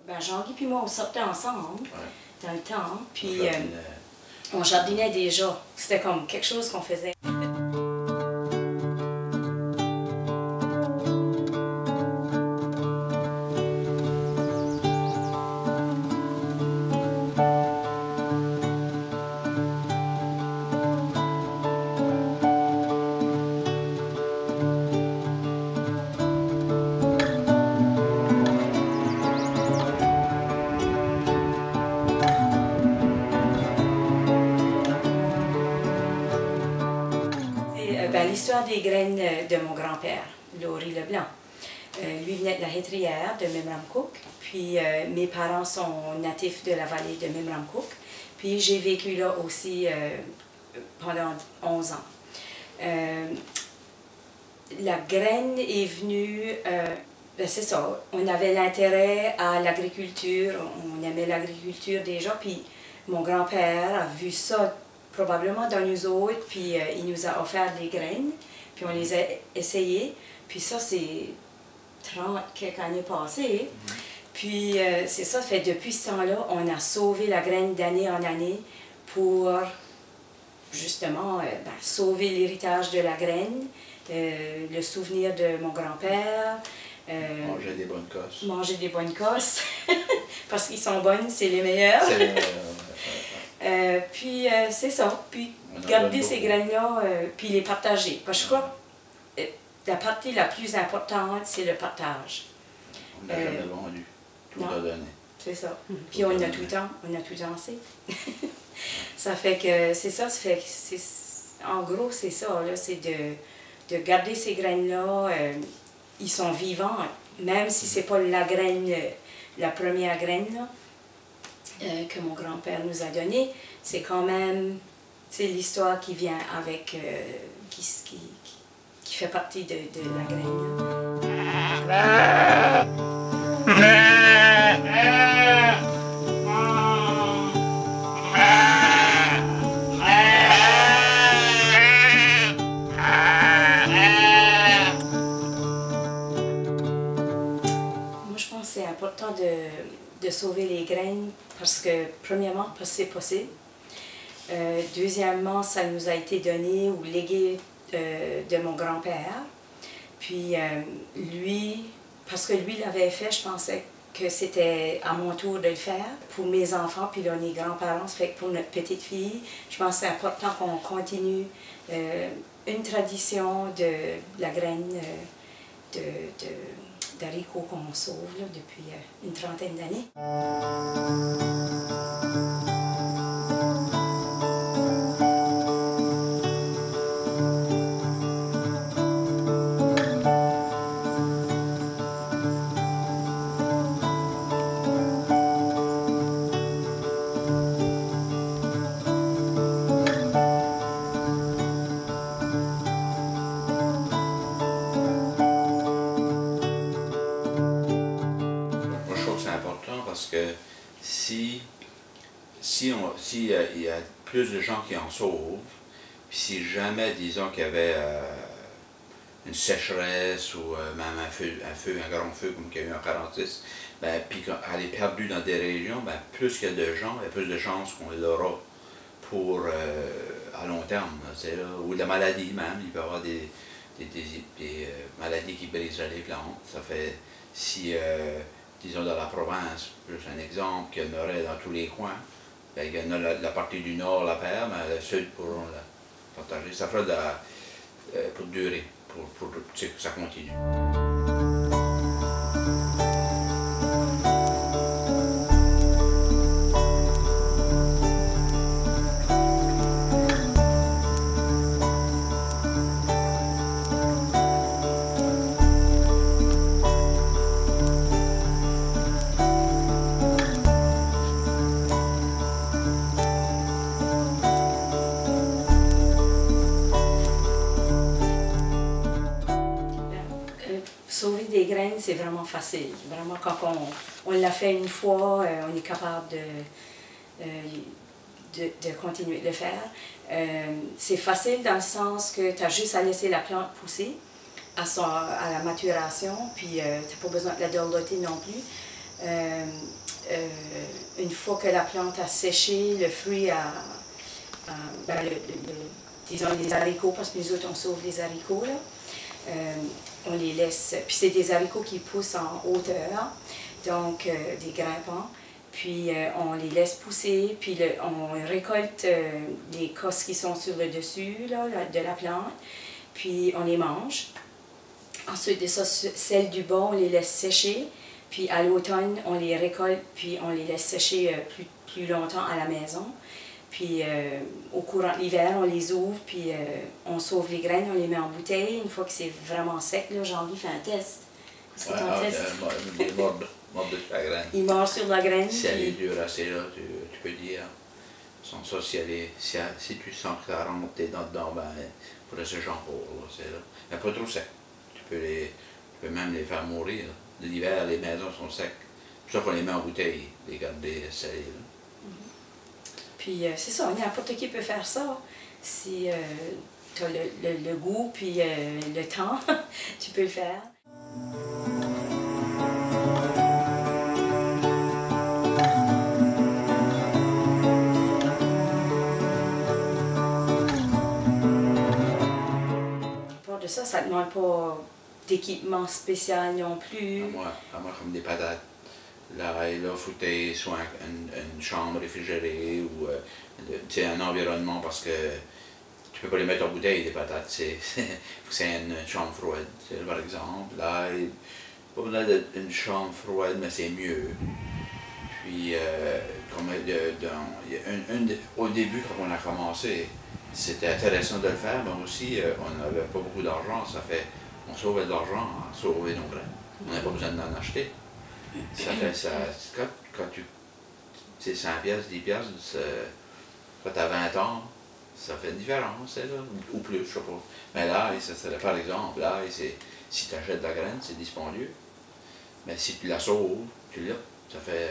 Ben, Jean-Guy puis moi, on sortait ensemble dans le temps, puis on jardinait. jardinait déjà. C'était comme quelque chose qu'on faisait. L'histoire des graines de mon grand-père, Laurie Leblanc. Lui venait de la Hétrière, de Memramcook. Puis mes parents sont natifs de la vallée de Memramcook. Puis j'ai vécu là aussi pendant 11 ans. La graine est venue, c'est ça, on avait l'intérêt à l'agriculture, on aimait l'agriculture déjà, puis mon grand-père a vu ça probablement dans nous autres, puis il nous a offert des graines, puis on les a essayées, puis ça c'est 30 quelques années passées, puis c'est ça, fait depuis ce temps-là, on a sauvé la graine d'année en année pour justement sauver l'héritage de la graine, le souvenir de mon grand-père. Manger des bonnes cosses. Manger des bonnes cosses, parce qu'ils sont bonnes, c'est les meilleures. C'est les meilleures, puis c'est ça, puis garder ces graines-là, puis les partager. Parce que je crois que la partie la plus importante, c'est le partage. On n'a jamais vendu, tout a donné. C'est ça. Puis on a tout le temps, assez. Ça fait que c'est ça, ça fait que en gros c'est ça, c'est de garder ces graines-là, ils sont vivants, même si c'est pas la graine, la première graine là, que mon grand-père nous a donnée, c'est quand même l'histoire qui vient avec, qui fait partie de la graine. C'est important de sauver les graines parce que, premièrement, parce que c'est possible. Deuxièmement, ça nous a été donné ou légué de mon grand-père. Puis lui, parce que lui l'avait fait, je pensais que c'était à mon tour de le faire pour mes enfants, puis là, les grands-parents, ça fait que pour notre petite fille, je pense que c'est important qu'on continue une tradition de la graine d'haricots qu'on sauve là, depuis une trentaine d'années. Parce que si il y a plus de gens qui en sauvent, puis si jamais, disons qu'il y avait une sécheresse ou même un grand feu comme qu'il y a eu en 46, puis qu'elle est perdue dans des régions, plus qu'il y a de gens, il y a plus de chances qu'on l'aura pour à long terme, là, ou de la maladie même, il peut y avoir des maladies qui briseraient les plantes. Ça fait si disons dans la province, juste un exemple, qu'il y en aurait dans tous les coins, il y en a la partie du nord la perd, mais le sud pourront la partager. Ça fera pour durer, pour que ça continue. Sauver des graines, c'est vraiment facile. Vraiment, quand on l'a fait une fois, on est capable de continuer de le faire. C'est facile dans le sens que tu as juste à laisser la plante pousser à la maturation, puis tu n'as pas besoin de la dorloter non plus. Une fois que la plante a séché, le fruit ben, disons les haricots, parce que nous autres on sauve les haricots, là. On les laisse, puis c'est des haricots qui poussent en hauteur, donc des grimpants. Puis on les laisse pousser, puis on récolte les cosses qui sont sur le dessus là, de la plante, puis on les mange. Ensuite de ça, celles du bas, on les laisse sécher, puis à l'automne, on les récolte, puis on les laisse sécher plus longtemps à la maison. Puis au courant de l'hiver, on les ouvre, puis on sauve les graines, on les met en bouteille. Une fois que c'est vraiment sec, là, Jean-Louis fait un test. Ouais, il mord sur la graine. Il mord sur la graine. Si elle est dure assez là, tu peux dire. Sans ça, si tu sens que ça rentre tes dents dedans, ben, il faudrait ce shampoo, c'est là. Mais pas trop sec. Tu peux même les faire mourir. L'hiver, les maisons sont secs. C'est pour ça qu'on les met en bouteille, les garder salés. Puis c'est ça, n'importe qui peut faire ça. Si tu as le goût puis le temps, tu peux le faire. Pour de ça, ça ne demande pas d'équipement spécial non plus. À moi comme des patates. Là, il faut que tu aies soit une chambre réfrigérée ou un environnement parce que tu peux pas les mettre en bouteille, des patates. Il faut que c'est une chambre froide, par exemple. Là, il pas besoin d'une chambre froide, mais c'est mieux. Puis, au début, quand on a commencé, c'était intéressant de le faire, mais aussi, on n'avait pas beaucoup d'argent. On sauvait de l'argent à sauver nos graines. On n'avait pas besoin d'en acheter. Ça fait ça. Quand tu sais, 5 piastres, 10 piastres, quand tu as 20 ans, ça fait une différence, là, ou plus, je sais pas. Mais là, par exemple, là, si tu achètes de la graine, c'est dispendieux. Mais si tu la sauves, tu l'as. Ça fait,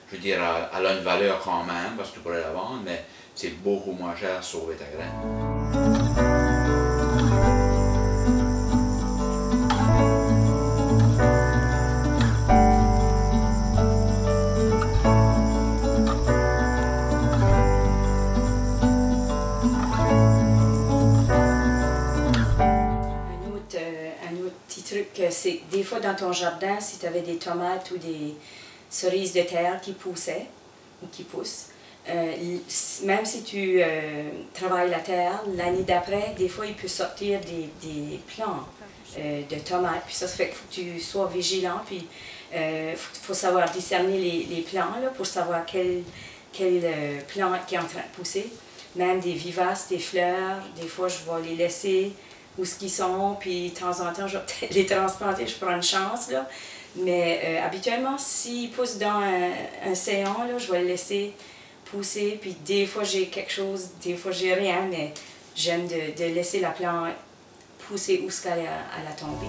je veux dire, elle a une valeur quand même, parce que tu pourrais la vendre, mais c'est beaucoup moins cher à sauver ta graine. C'est des fois dans ton jardin, si tu avais des tomates ou des cerises de terre qui poussaient ou qui poussent, même si tu travailles la terre, l'année d'après, des fois il peut sortir des plants de tomates. Puis ça fait qu'il faut que tu sois vigilant, puis faut savoir discerner les plants là, pour savoir quel plant qui est en train de pousser. Même des vivaces, des fleurs, des fois je vais les laisser où ce qu'ils sont, puis de temps en temps, je vais peut-être les transplanter, je prends une chance, là. Mais habituellement, s'ils poussent dans un séant, là, je vais le laisser pousser, puis des fois j'ai quelque chose, des fois j'ai rien, mais j'aime de laisser la plante pousser où ce qu'elle a tombé.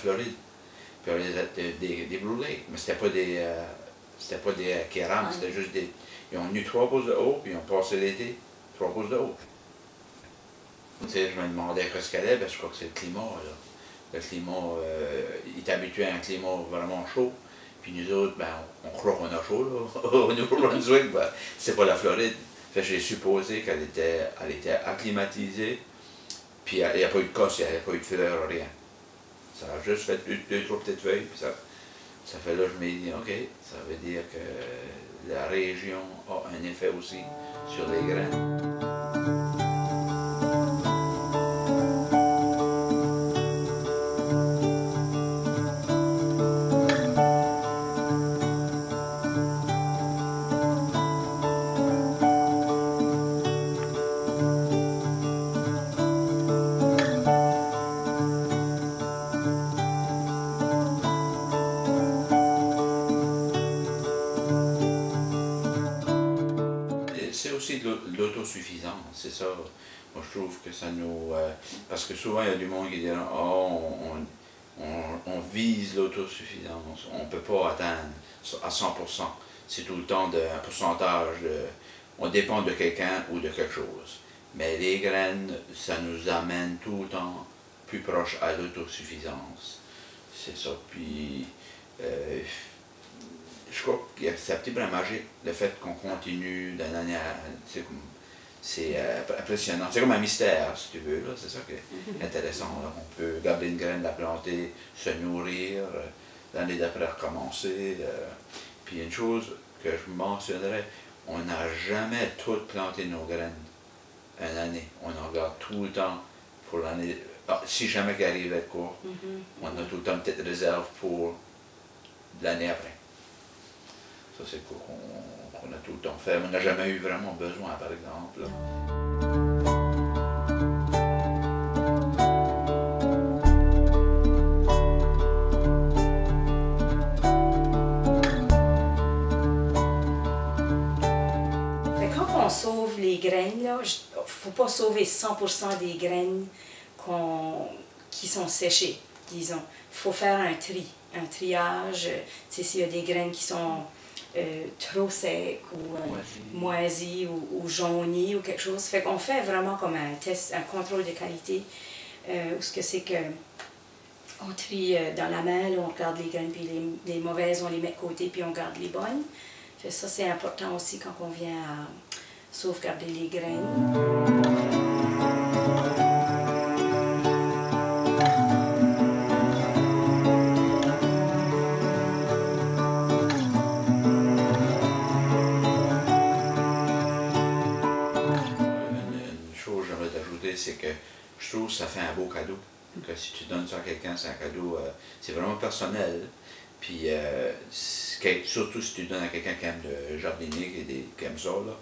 Floride, puis on les a des Blue Lake, mais c'était pas des Kéram, c'était juste des... Ils ont eu 3 pouces de haut, puis ils ont passé l'été 3 pouces de haut. Tu sais, je me demandais ce qu'elle est, ben, je crois que c'est le climat, là. Le climat, il est habitué à un climat vraiment chaud, puis nous autres, ben, on croit qu'on a chaud, là. Au Nouveau-Brunswick, ben, c'est pas la Floride. Fait j'ai supposé qu'elle était acclimatisée, puis il n'y a pas eu de cosse, il n'y a pas eu de fleurs, rien. Ça a juste fait 2-3 petites feuilles, puis ça fait là, je me dis, OK, ça veut dire que la région a un effet aussi sur les graines. C'est aussi de l'autosuffisance, c'est ça. Moi, je trouve que ça nous... parce que souvent, il y a du monde qui dit « Oh, on vise l'autosuffisance. On ne peut pas atteindre à 100%. C'est tout le temps un pourcentage. On dépend de quelqu'un ou de quelque chose. Mais les graines, ça nous amène tout le temps plus proche à l'autosuffisance. C'est ça. Puis, je crois que c'est un petit peu magique, le fait qu'on continue d'une année à... C'est impressionnant. C'est comme un mystère, si tu veux. C'est ça qui est intéressant. Là. On peut garder une graine, la planter, se nourrir, l'année d'après recommencer. Puis une chose que je mentionnerais, on n'a jamais toutes planté nos graines une année. On en garde tout le temps pour l'année. Si jamais il arrive à être court, on a tout le temps une petite réserve pour l'année après. Ça, c'est quoi qu'on a tout le temps fait. On n'a jamais eu vraiment besoin, par exemple. Quand on sauve les graines, il ne faut pas sauver 100% des graines qui sont séchées, disons. Il faut faire un triage. S'il y a des graines qui sont trop secs ou moisies ou jaunies ou quelque chose. Fait qu'on fait vraiment comme un test, un contrôle de qualité où ce que c'est que on trie dans la main, là, on regarde les graines, puis les mauvaises, on les met de côté, puis on garde les bonnes. Fait ça, c'est important aussi quand on vient à sauvegarder les graines. C'est que je trouve que ça fait un beau cadeau. Que si tu donnes ça à quelqu'un, c'est un cadeau, c'est vraiment personnel. Puis, surtout si tu donnes à quelqu'un qui aime le jardinier, qui aime ça, là,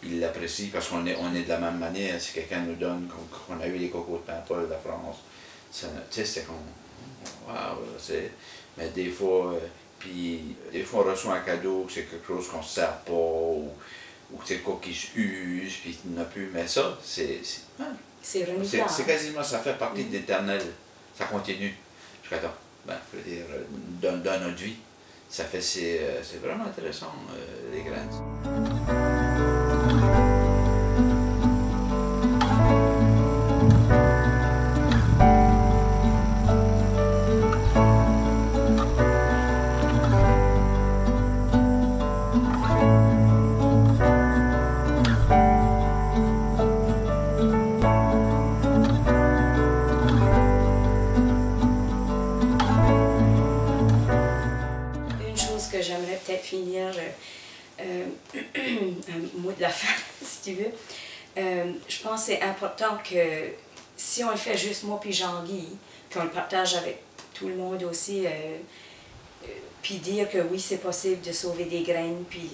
il l'apprécie parce qu'on est de la même manière. Si quelqu'un nous donne, qu'on a eu les cocos de Paimpol de France, tu sais, c'est comme, wow, mais des fois, on reçoit un cadeau, c'est quelque chose qu'on ne se sert pas, ou c'est quoi qui se use, puis il n'a plus. Mais ça, c'est quasiment, ça fait partie de l'éternel. Ça continue jusqu'à temps. Je veux dire, dans notre vie. Ça fait, c'est vraiment intéressant, les graines. J'aimerais peut-être finir un mot de la fin, si tu veux. Je pense que c'est important que si on le fait juste moi puis Jean-Guy, puis on le partage avec tout le monde aussi, puis dire que oui, c'est possible de sauver des graines, puis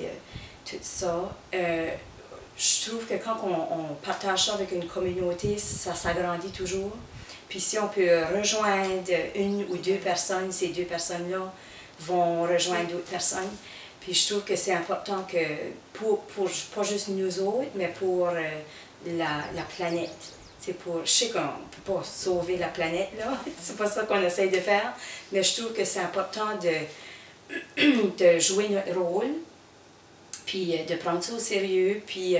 tout ça. Je trouve que quand on partage ça avec une communauté, ça s'agrandit toujours. Puis si on peut rejoindre une ou deux personnes, ces deux personnes-là vont rejoindre d'autres personnes. Puis je trouve que c'est important que, pour pas juste nous autres, mais pour la planète. Je sais qu'on ne peut pas sauver la planète, là. C'est pas ça qu'on essaye de faire, mais je trouve que c'est important de jouer notre rôle, puis de prendre ça au sérieux, puis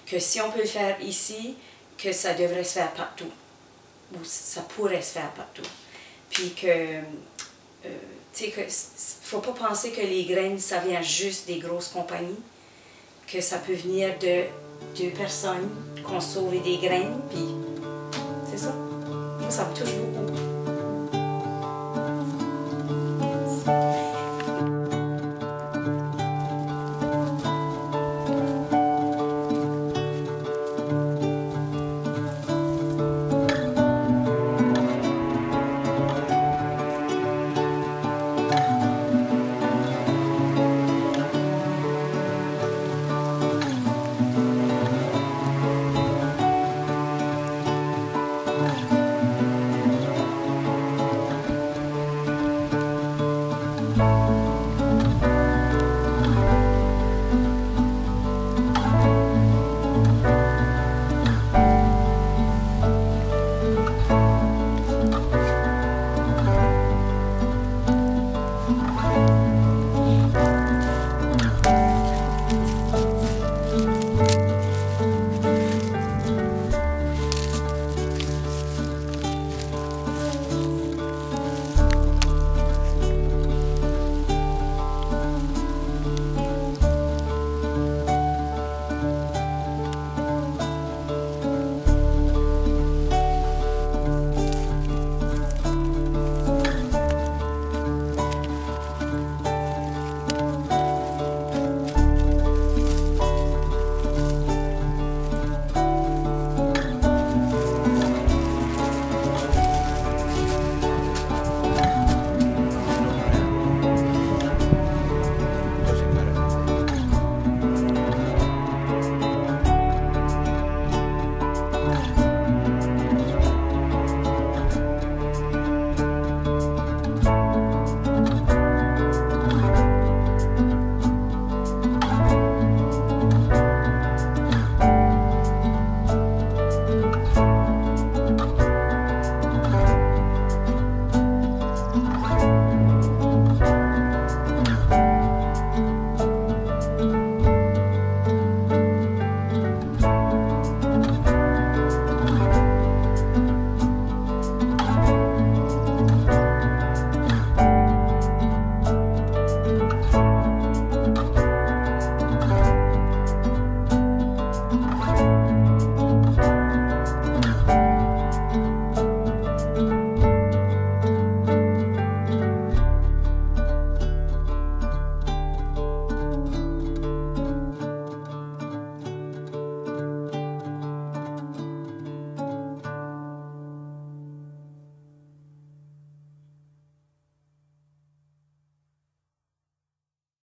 que si on peut le faire ici, que ça devrait se faire partout. Ou ça pourrait se faire partout. Puis que... il ne faut pas penser que les graines, ça vient juste des grosses compagnies, que ça peut venir de deux personnes qui ont sauvé des graines, puis c'est ça. Moi, ça me touche beaucoup.